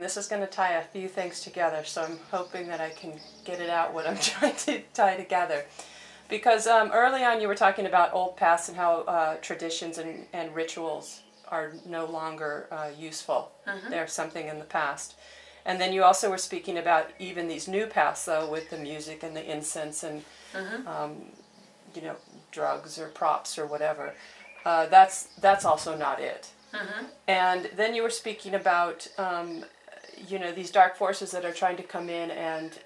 This is going to tie a few things together, so I'm hoping that I can get it out what I'm trying to tie together. Because early on you were talking about old paths and how traditions and rituals are no longer useful. They're something in the past. And then you also were speaking about even these new paths, though, with the music and the incense and you know, drugs or props or whatever. That's also not it. And then you were speaking about you know, these dark forces that are trying to come in and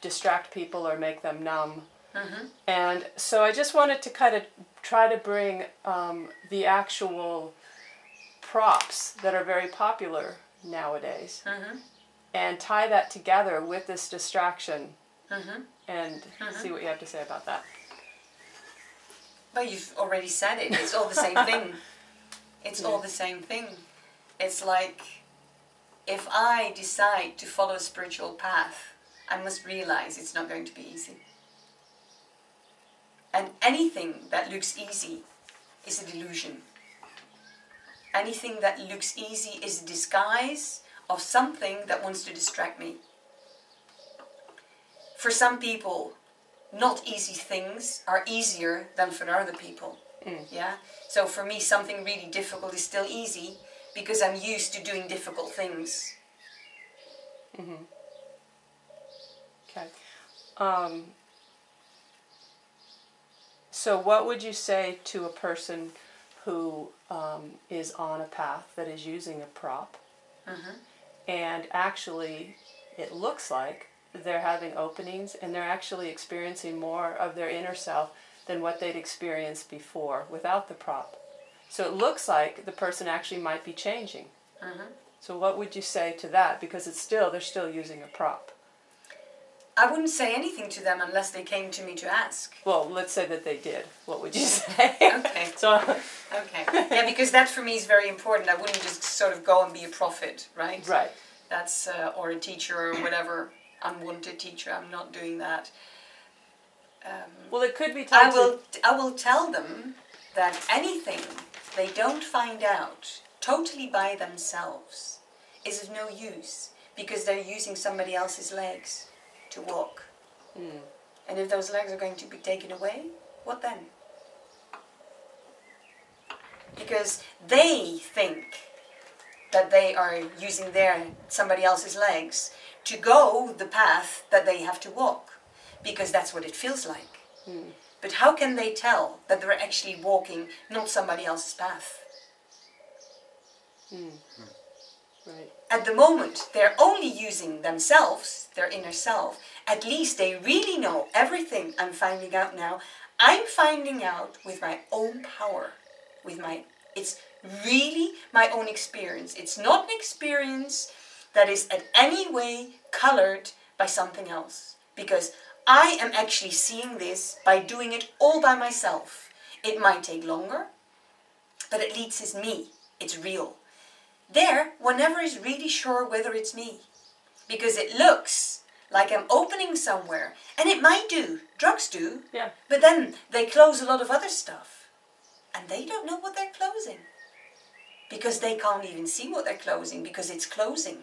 distract people or make them numb. And so I just wanted to kind of try to bring the actual props that are very popular nowadays and tie that together with this distraction and see what you have to say about that. Well, you've already said it. It's all the same thing. It's all the same thing. It's like, if I decide to follow a spiritual path, I must realize it's not going to be easy. And anything that looks easy is a delusion. Anything that looks easy is a disguise of something that wants to distract me. For some people, not easy things are easier than for other people. Yeah? So for me, something really difficult is still easy because I'm used to doing difficult things. Okay. So what would you say to a person who is on a path that is using a prop and actually it looks like they're having openings and they're actually experiencing more of their inner self than what they'd experienced before without the prop? So it looks like the person actually might be changing. So what would you say to that? Because they're still using a prop. I wouldn't say anything to them unless they came to me to ask. Well, let's say that they did. What would you say? Okay. Okay. Yeah, because that for me is very important. I wouldn't just sort of go and be a prophet, right? Right. That's or a teacher or whatever, unwanted teacher. I'm not doing that. Well, it could be tied I will tell them that anything they don't find out totally by themselves is of no use because they're using somebody else's legs to walk. And if those legs are going to be taken away, what then? Because they think that they are using somebody else's legs to go the path that they have to walk, because that's what it feels like. But how can they tell that they're actually walking not somebody else's path? Right. At the moment, they're only using themselves, their inner self. At least they really know everything I'm finding out now. I'm finding out with my own power. It's really my own experience. It's not an experience that is in any way colored by something else. Because I am actually seeing this by doing it all by myself. It might take longer, but at least it's me. It's real. There, one never is really sure whether it's me. Because it looks like I'm opening somewhere. And it might do. Drugs do. Yeah. But then they close a lot of other stuff. And they don't know what they're closing. Because they can't even see what they're closing. Because it's closing.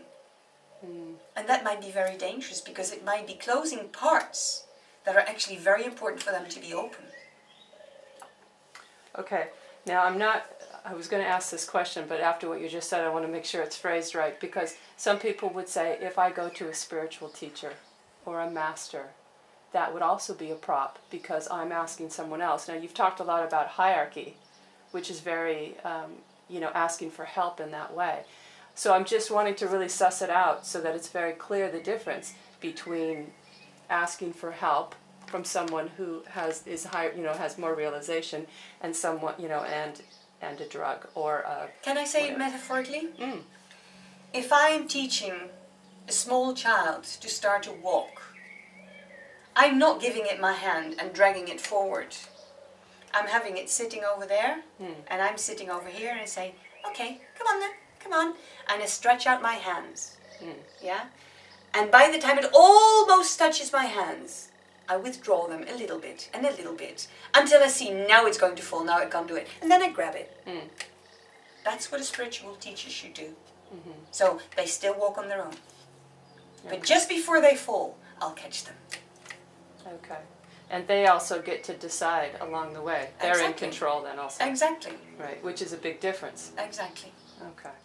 And that might be very dangerous. Because it might be closing parts that are actually very important for them to be open. Okay. Now, I was going to ask this question, but after what you just said, I want to make sure it's phrased right, because some people would say, if I go to a spiritual teacher or a master, that would also be a prop, because I'm asking someone else. Now, you've talked a lot about hierarchy, which is very, you know, asking for help in that way. So I'm just wanting to really suss it out so that it's very clear the difference between asking for help from someone who has more realization, and someone, you know, and a drug or a... Can I say it metaphorically? If I am teaching a small child to start to walk, I'm not giving it my hand and dragging it forward. I'm having it sitting over there, and I'm sitting over here, and I say, okay, come on then, come on. And I stretch out my hands, yeah? And by the time it almost touches my hands, I withdraw them a little bit and a little bit until I see now it's going to fall, now I can't do it. And then I grab it. That's what a spiritual teacher should do. So they still walk on their own. Okay. But just before they fall, I'll catch them. Okay. And they also get to decide along the way. They're in Exactly. control then also. Exactly. Right, which is a big difference. Exactly. Okay.